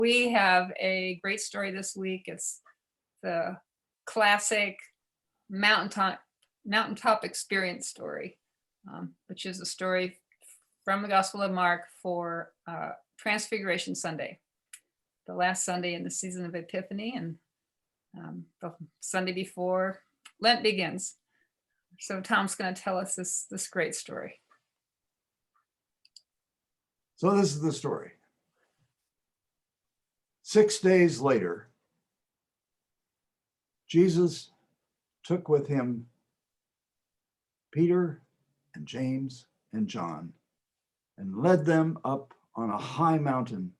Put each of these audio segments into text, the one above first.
We have a great story this week. It's the classic mountaintop experience story, which is a story from the Gospel of Mark for Transfiguration Sunday, the last Sunday in the season of Epiphany, and the Sunday before Lent begins. So Tom's going to tell us this great story. So this is the story. 6 days later, Jesus took with him Peter and James and John and led them up on a high mountain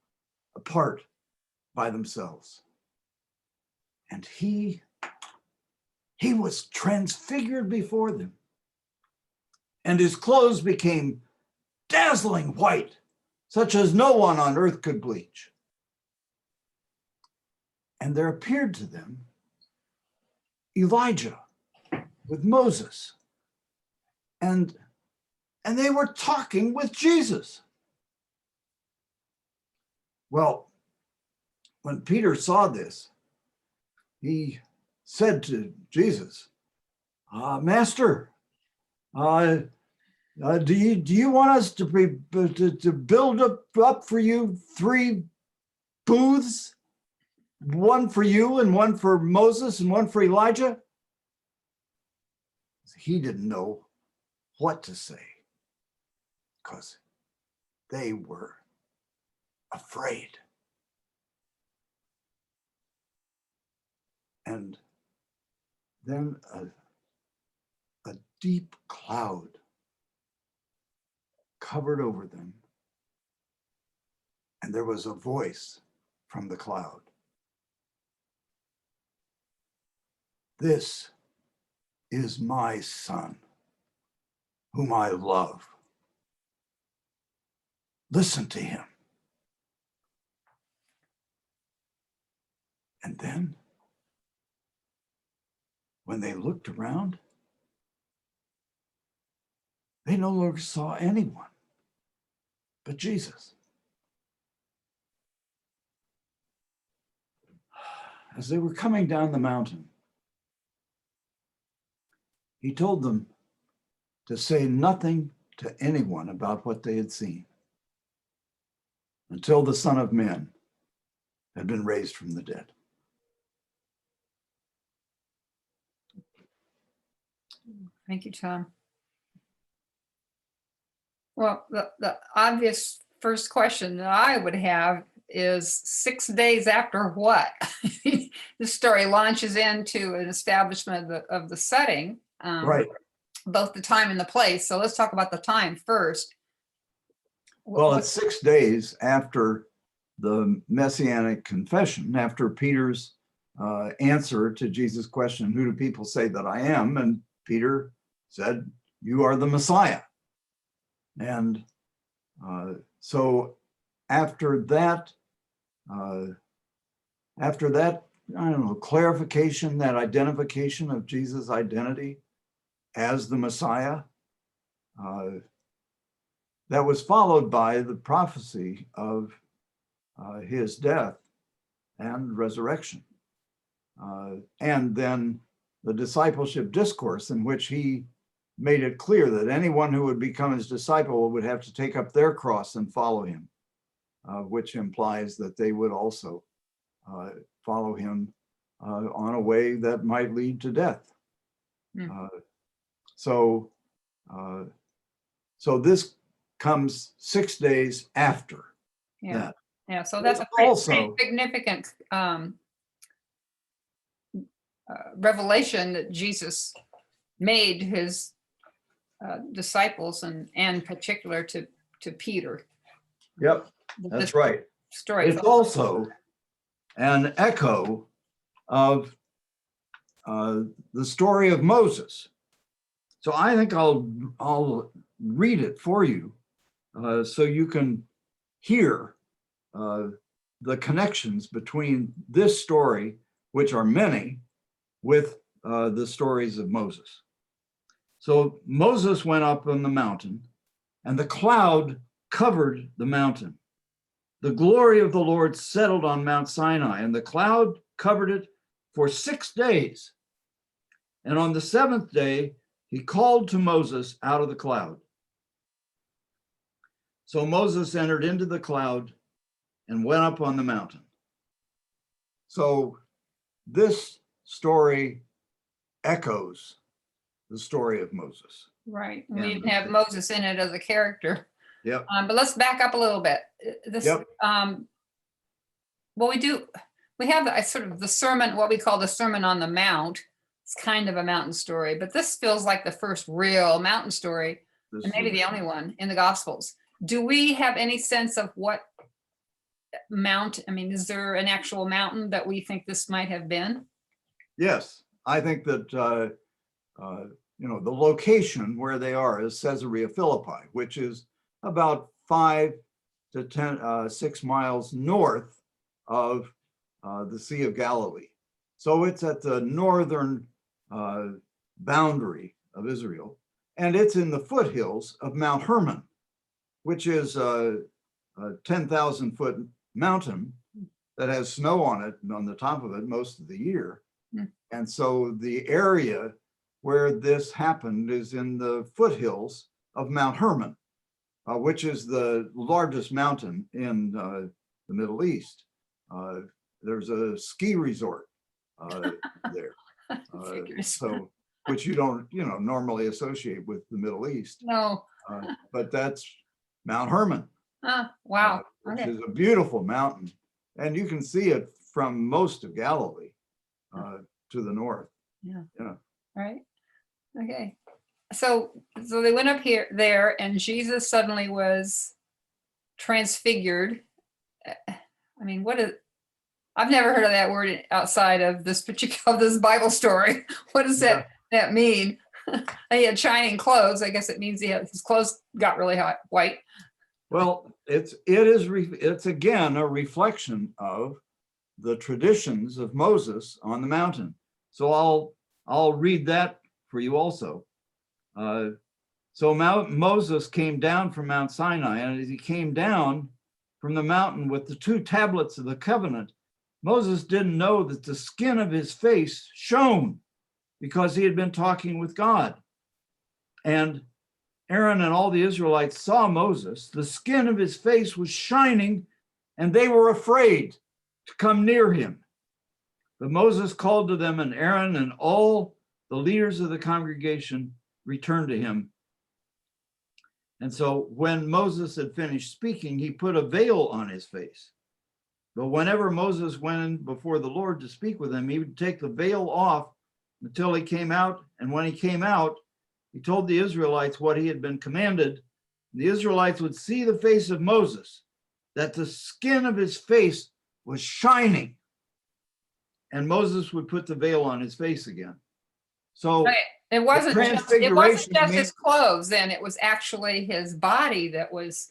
apart by themselves. And he was transfigured before them, and his clothes became dazzling white, such as no one on earth could bleach. And there appeared to them Elijah with Moses, and they were talking with Jesus. Well, when Peter saw this, he said to Jesus, Master, do you want us to build up for you 3 booths? One for you and one for Moses and one for Elijah? He didn't know what to say because they were afraid. And then a deep cloud covered over them, and there was a voice from the cloud. This is my son, whom I love. Listen to him. And then, when they looked around, they no longer saw anyone but Jesus. As they were coming down the mountain, he told them to say nothing to anyone about what they had seen until the Son of Man had been raised from the dead. Thank you, Tom. Well, the obvious first question that I would have is 6 days after what? The story launches into an establishment of the setting, Right. both the time and the place. So let's talk about the time first. Well, it's 6 days after the Messianic confession, after Peter's answer to Jesus' question, who do people say that I am? And Peter said, you are the Messiah. And so after that, I don't know, clarification, that identification of Jesus' identity as the Messiah, that was followed by the prophecy of his death and resurrection. And then the discipleship discourse, in which he made it clear that anyone who would become his disciple would have to take up their cross and follow him, which implies that they would also follow him on a way that might lead to death. So this comes 6 days after that. Yeah, so that's a pretty significant revelation that Jesus made his disciples, and in particular to Peter. Yep, that's right. Story. It's also an echo of the story of Moses. So I think I'll read it for you so you can hear the connections between this story, which are many, with the stories of Moses. So Moses went up on the mountain, and the cloud covered the mountain, the glory of the Lord settled on Mount Sinai, and the cloud covered it for 6 days. And on the seventh day, he called to Moses out of the cloud. So Moses entered into the cloud and went up on the mountain. So this story echoes the story of Moses. Right. We And didn't have Moses in it as a character. Yep. But let's back up a little bit. This, Yep. well, we have the sort of the sermon, what we call the Sermon on the Mount. It's kind of a mountain story, but this feels like the first real mountain story, This and is maybe the only one in the Gospels. Do we have any sense of what mount? I mean, is there an actual mountain that we think this might have been? Yes, I think that the location where they are is Caesarea Philippi, which is about 5 to 6 miles north of the Sea of Galilee. So it's at the northern boundary of Israel, and it's in the foothills of Mount Hermon, which is a 10,000 foot mountain that has snow on it and on the top of it most of the year. And so the area where this happened is in the foothills of Mount Hermon, which is the largest mountain in the Middle East. There's a ski resort there, so which you don't normally associate with the Middle East. No. But that's Mount Hermon. Wow. Which Okay. is a beautiful mountain, and you can see it from most of Galilee to the north. Yeah. Yeah. Right. Okay. So they went up there, and Jesus suddenly was transfigured. I mean, I've never heard of that word outside of this Bible story. What does that mean? He had shining clothes. I guess it means his clothes got really hot, white. Well, it's again a reflection of the traditions of Moses on the mountain. So I'll read that for you also. So Moses came down from Mount Sinai, and as he came down from the mountain with the 2 tablets of the covenant, Moses didn't know that the skin of his face shone because he had been talking with God. And Aaron and all the Israelites saw Moses. The skin of his face was shining, and they were afraid to come near him. But Moses called to them, and Aaron and all the leaders of the congregation returned to him. And so when Moses had finished speaking, he put a veil on his face. But whenever Moses went in before the Lord to speak with him, he would take the veil off until he came out. And when he came out, he told the Israelites what he had been commanded. The Israelites would see the face of Moses, that the skin of his face was shining. And Moses would put the veil on his face again. So right. It wasn't transfiguration just his clothes, then it was actually his body that was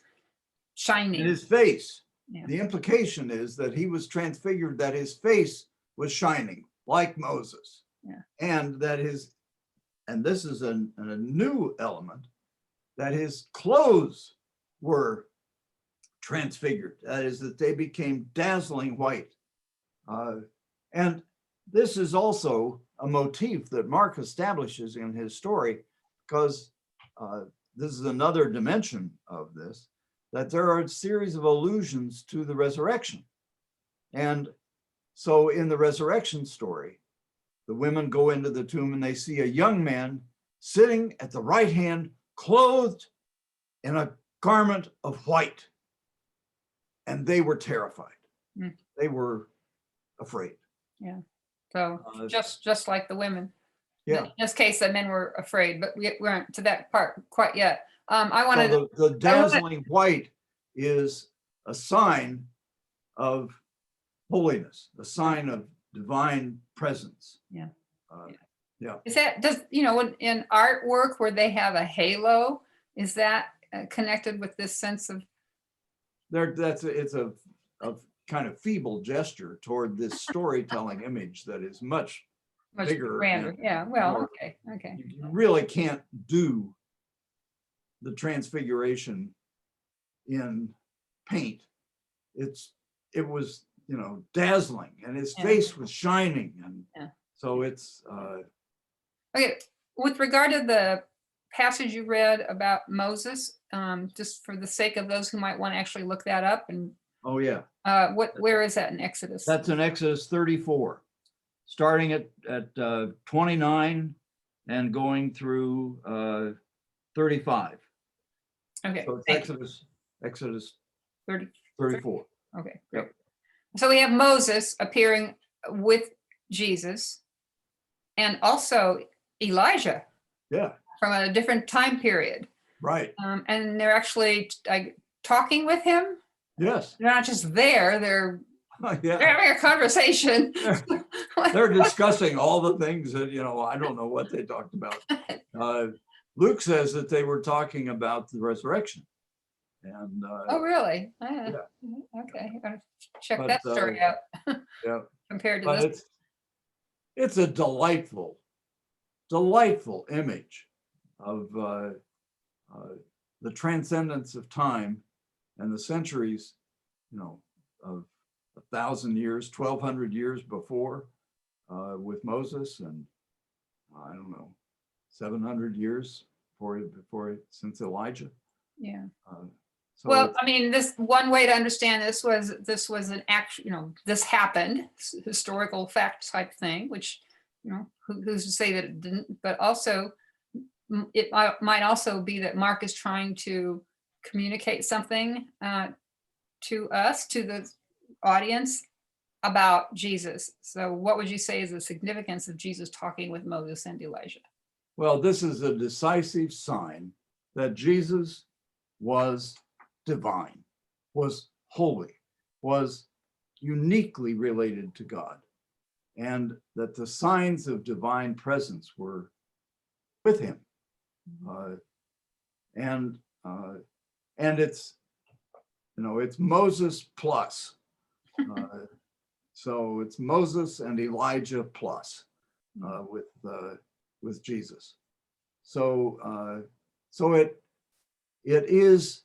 shining. In his face. Yeah. The implication is that he was transfigured, that his face was shining like Moses. Yeah. And this is a new element, that his clothes were transfigured. That is, that they became dazzling white. And this is also a motif that Mark establishes in his story, because this is another dimension of this, that there are a series of allusions to the resurrection. And so in the resurrection story, the women go into the tomb and they see a young man sitting at the right hand, clothed in a garment of white. And they were terrified. They were afraid. Yeah. So just like the women. Yeah. In this case, the men were afraid, but we weren't to that part quite yet. I wanted the dazzling white is a sign of holiness, a sign of divine presence. Yeah. Yeah. Is that in artwork where they have a halo? Is that connected with this sense of? It's a kind of feeble gesture toward this storytelling image that is much bigger, grander. Yeah. Well, more, okay. You really can't do the transfiguration in paint it was, dazzling, and his Yeah. face was shining, and Yeah. so it's Okay, with regard to the passage you read about Moses, just for the sake of those who might want to actually look that up, and oh yeah, where is that in Exodus? that's in Exodus 34, starting at 29 and going through 35. Okay, So it's thank you. Exodus 30. 34. Okay, great. So we have Moses appearing with Jesus, and also Elijah Yeah, from a different time period. right. And they're actually talking with him. Yes. They're not just there, they're Yeah. having a conversation. They're discussing all the things that, I don't know what they talked about. Luke says that they were talking about the resurrection. And Oh, really? yeah. Okay, I'm gonna check But, that story out yeah, compared to but this. it's a delightful image of the transcendence of time and the centuries, of 1,000 years, 1,200 years before with Moses, and I don't know, 700 years since Elijah. Yeah. So Well, I mean, this one way to understand this was an actual, this happened, historical fact type thing, which, who's to say that it didn't, but also it might also be that Mark is trying to communicate something to us, to the audience about Jesus. So what would you say is the significance of Jesus talking with Moses and Elijah? well, this is a decisive sign that Jesus was divine, was holy, was uniquely related to God, and that the signs of divine presence were with him. And it's, it's Moses plus. So it's Moses and Elijah plus with Jesus. So it is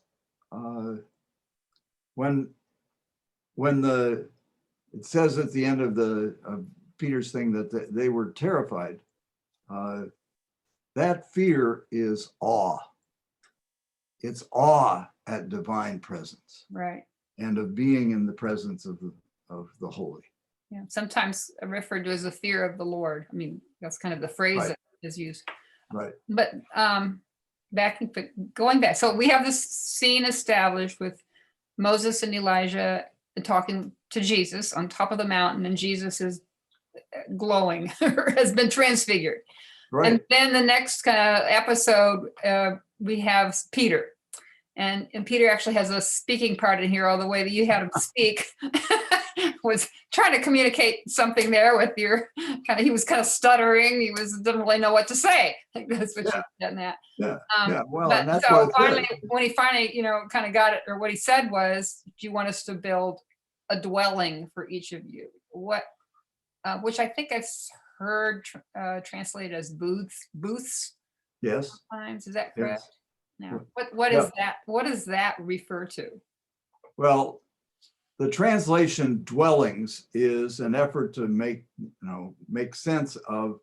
when it says at the end of Peter's thing that they were terrified. That fear is awe. It's awe at divine presence, Right. and of being in the presence of the holy. Yeah. Sometimes referred to as the fear of the Lord. I mean, that's kind of the phrase Right. that is used. Right. But going back, so we have this scene established with Moses and Elijah talking to Jesus on top of the mountain, and Jesus is glowing or has been transfigured. Right. And then the next episode, we have Peter. And Peter actually has a speaking part in here, all the way that you had him speak was trying to communicate something there with your he was kind of stuttering. He didn't really know what to say. I think that's what you're getting at. Yeah. Well, but and that's so what finally, when he finally, kind of got it, or what he said was, do you want us to build a dwelling for each of you? Which I think I've heard translated as booths. Yes. Sometimes, is that correct? Yes. No. What is that? What does that refer to? Well, the translation dwellings is an effort to make sense of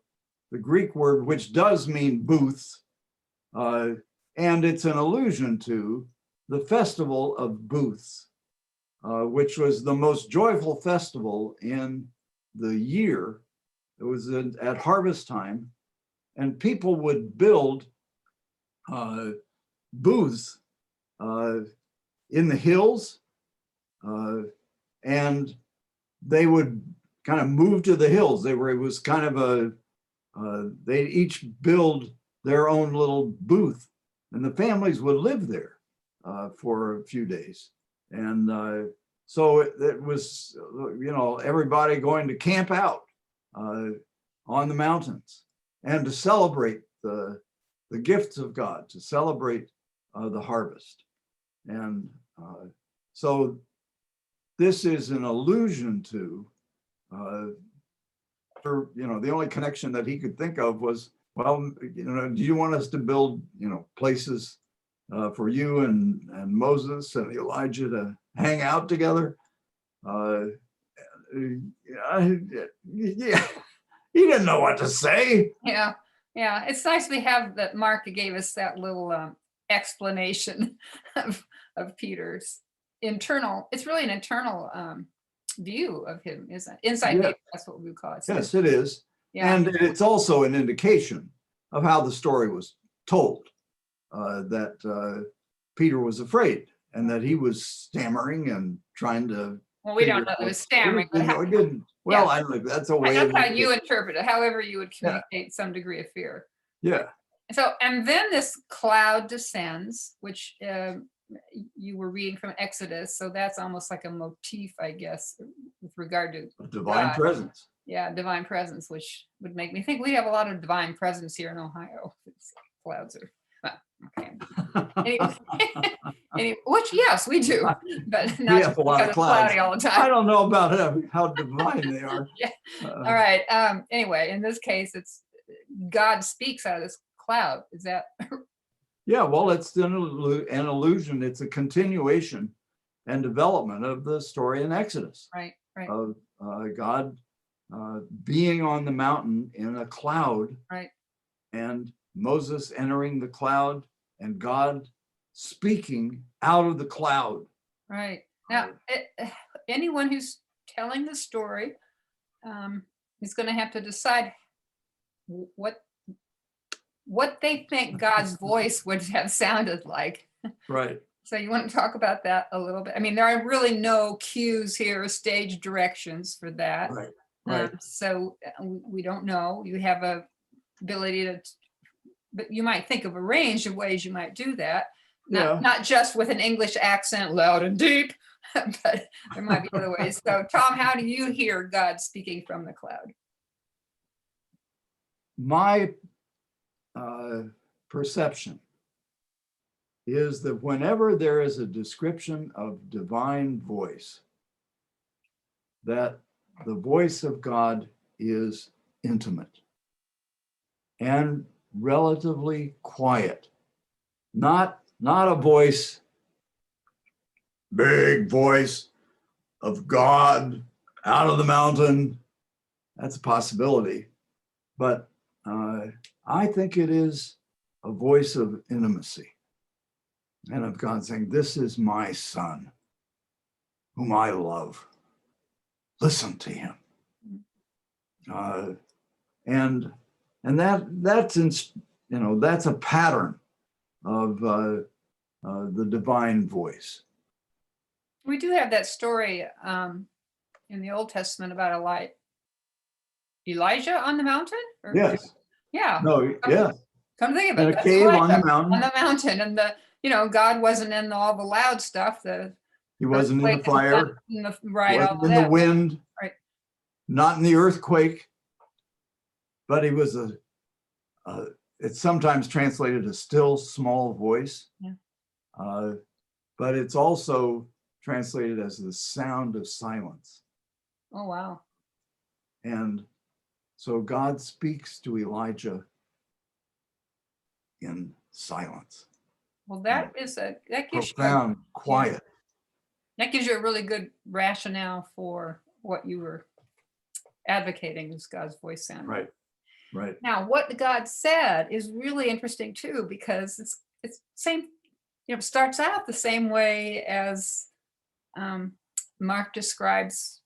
the Greek word, which does mean booths, and it's an allusion to the festival of booths, which was the most joyful festival in the year. It was at harvest time, and people would build booths in the hills, and they would kind of move to the hills. It was kind of they'd each build their own little booth, and the families would live there for a few days. And so it was, everybody going to camp out on the mountains and to celebrate the gifts of God, to celebrate the harvest. And so this is an allusion to, the only connection that he could think of was, well, do you want us to build, places for you and Moses and Elijah to hang out together. Yeah, he didn't know what to say. Yeah, yeah. It's nice we have that Mark gave us that little explanation of Peter's internal. It's really an internal view of him, isn't it? Inside Yeah. view. That's what we would call it. So, Yes, it is. yeah. And it's also an indication of how the story was told, that Peter was afraid and that he was stammering and trying to. Well, we don't know that it was stammering, but No, he didn't. Well, yeah. I don't know. That's a way. That's how you interpret it. However, you would Yeah. communicate some degree of fear. Yeah. So, and then this cloud descends, which you were reading from Exodus. So that's almost like a motif, I guess, with regard to Divine God. presence. Yeah, divine presence, which would make me think we have a lot of divine presence here in Ohio. Clouds are, well, okay. Anyway, which, yes, we do, but not We just have a lot because of it's clouds. cloudy all the I time. don't know about how divine they are. Yeah. All right. Anyway, in this case, it's God speaks out of this cloud. Is that Yeah, well, it's an illusion. It's a continuation and development of the story in Exodus right? Right. of God being on the mountain in a cloud, Right. and Moses entering the cloud and God speaking out of the cloud. Right. Now, anyone who's telling the story is going to have to decide what they think God's voice would have sounded like. Right. So you want to talk about that a little bit? I mean, there are really no cues here, stage directions for that. Right. Right. So we don't know. You have a ability to, but you might think of a range of ways you might do that. Yeah. Not just with an English accent, loud and deep, but there might be other ways. So Tom, how do you hear God speaking from the cloud? My perception is that whenever there is a description of divine voice, that the voice of God is intimate and relatively quiet, not a voice, big voice of God out of the mountain. That's a possibility, but I think it is a voice of intimacy and of God saying, "This is my son whom I love. Listen to him." And that's a pattern of the divine voice. We do have that story in the Old Testament about Elijah on the mountain? Or, Yes. yeah. No. Yeah. Come to think of it. In a that's cave on Elijah, the mountain. On the mountain. And God wasn't in all the loud stuff. He wasn't in the fire. Right. Wasn't in the wind. Right. Not in the earthquake. But he was it's sometimes translated a still small voice. Yeah. But it's also translated as the sound of silence. Oh, wow. And so God speaks to Elijah in silence. Well, that gives Profound, quiet. That gives you a really good rationale for what you were advocating as God's voice sound. Right. Right. Now, what God said is really interesting too, because it's same, starts out the same way as Mark describes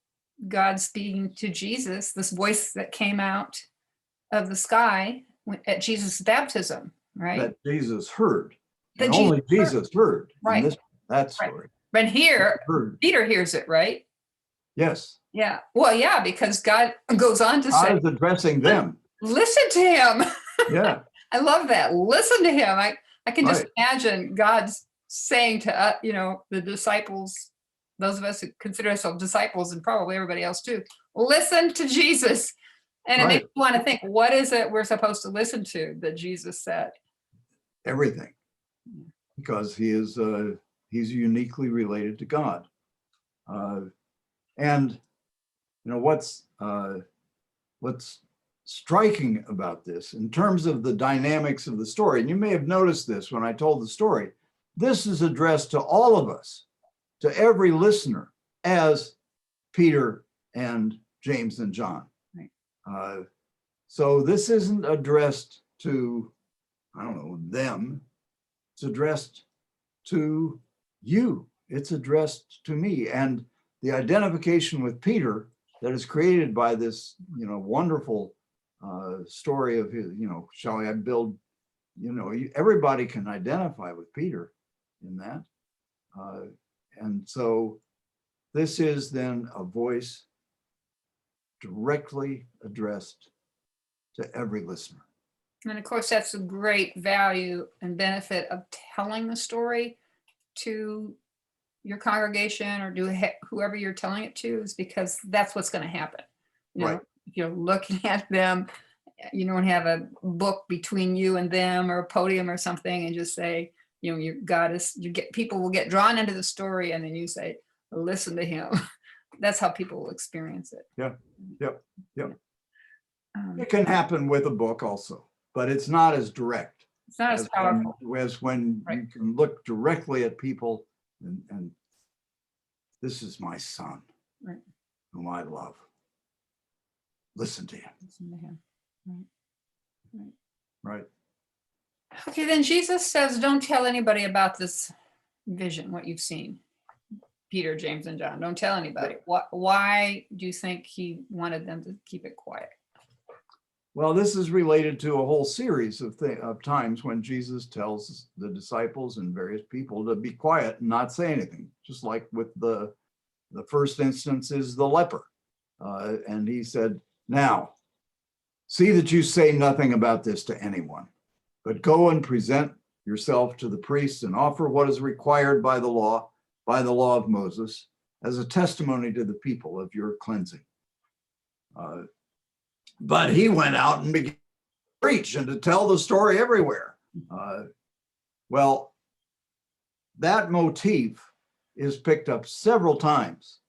God speaking to Jesus, this voice that came out of the sky at Jesus' baptism, right? That Jesus heard. That And only Jesus heard. Right. In that story. Right. But here, Peter hears it, right? Yes. Yeah. Well, yeah, because God goes on to say, God is addressing them. Listen to him. Yeah. I love that. Listen to him. I can just Right. imagine God's saying to the disciples, those of us who consider ourselves disciples, and probably everybody else too, listen to Jesus. And it Right. makes you want to think, what is it we're supposed to listen to that Jesus said? Everything. Because he's uniquely related to God. And what's striking about this in terms of the dynamics of the story, and you may have noticed this when I told the story, this is addressed to all of us, to every listener, as Peter and James and John. Right. So this isn't addressed to, I don't know, them. It's addressed to you. It's addressed to me. And the identification with Peter that is created by this, wonderful story of his, shall I build, everybody can identify with Peter in that. And so this is then a voice directly addressed to every listener. And of course, that's a great value and benefit of telling the story to your congregation or whoever you're telling it to, is because that's what's going to happen. Right. If you're looking at them, you don't have a book between you and them or a podium or something and just say, people will get drawn into the story and then you say, listen to him. That's how people will experience it. Yep. It can happen with a book also, but it's not as direct. It's not as powerful. As when Right. you can look directly at people and this is my son, Right. whom I love. Listen to him. Listen to him. Right. Right. Okay, then Jesus says, don't tell anybody about this vision, what you've seen. Peter, James, and John, don't tell anybody. Why do you think he wanted them to keep it quiet? Well, this is related to a whole series of times when Jesus tells the disciples and various people to be quiet and not say anything, just like with the first instance is the leper. And he said, now, see that you say nothing about this to anyone, but go and present yourself to the priests and offer what is required by the law of Moses, as a testimony to the people of your cleansing. But he went out and began to preach and to tell the story everywhere. Well, that motif is picked up several times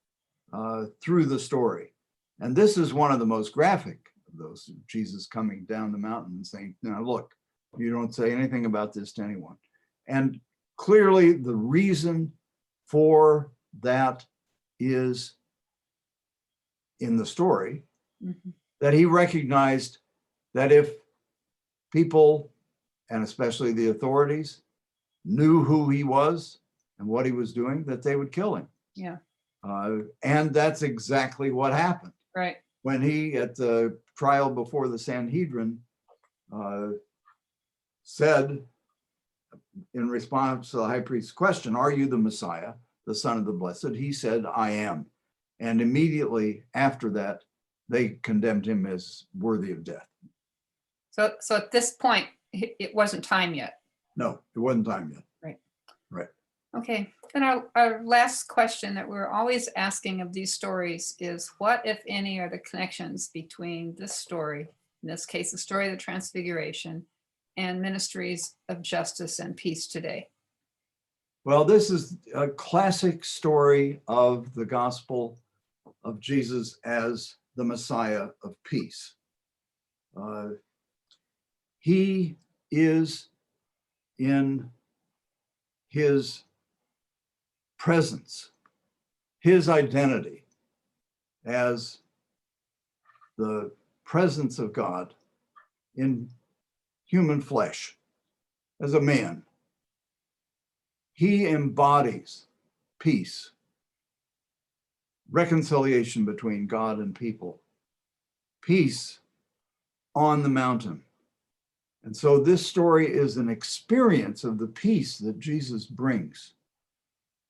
through the story. And this is one of the most graphic of those, Jesus coming down the mountain and saying, now look, you don't say anything about this to anyone. And clearly the reason for that is in the story, that he recognized that if people, and especially the authorities, knew who he was and what he was doing, that they would kill him. Yeah. And that's exactly what happened. Right. When he, at the trial before the Sanhedrin, said, in response to the high priest's question, are you the Messiah, the Son of the Blessed? He said, I am. And immediately after that, they condemned him as worthy of death. So at this point, it wasn't time yet. No, it wasn't time yet. Right. Okay. And our last question that we're always asking of these stories is, what, if any, are the connections between this story, in this case, the story of the Transfiguration, and ministries of justice and peace today? Well, this is a classic story of the gospel of Jesus as the Messiah of peace. He is in his presence, his identity as the presence of God in human flesh, as a man. He embodies peace, reconciliation between God and people, peace on the mountain. And so this story is an experience of the peace that Jesus brings.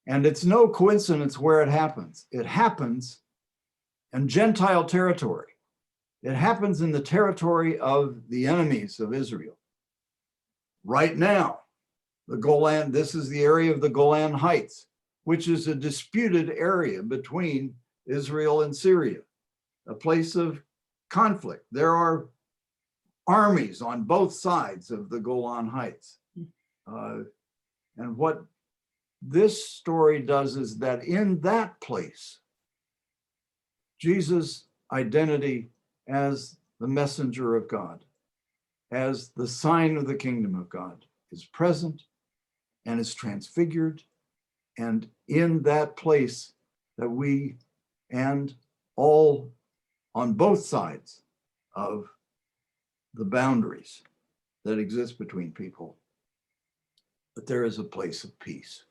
And it's no coincidence where it happens. It happens in Gentile territory. It happens in the territory of the enemies of Israel. Right now, the Golan, this is the area of the Golan Heights, which is a disputed area between Israel and Syria, a place of conflict. There are armies on both sides of the Golan Heights. And what this story does is that in that place, Jesus' identity as the messenger of God, as the sign of the kingdom of God, is present and is transfigured. And in that place that we and all on both sides of the boundaries that exist between people, but there is a place of peace.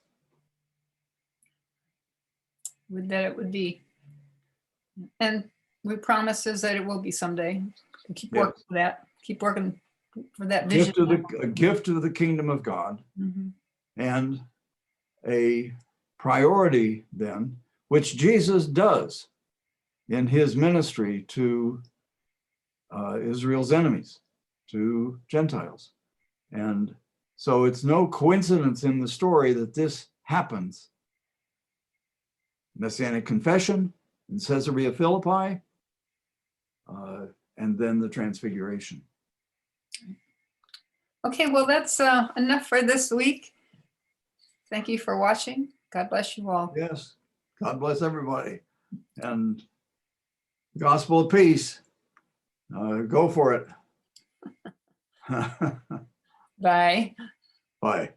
Would that it would be. And we promises that it will be someday. We keep Yes. working for that. Keep working for that vision. A gift of the kingdom of God, Mhm. and a priority then, which Jesus does in his ministry to Israel's enemies, to Gentiles. And so it's no coincidence in the story that this happens. Messianic confession in Caesarea Philippi, and then the transfiguration. Okay, well, that's enough for this week. Thank you for watching. God bless you all. Yes, God bless everybody. And gospel of peace, go for it. Bye. Bye.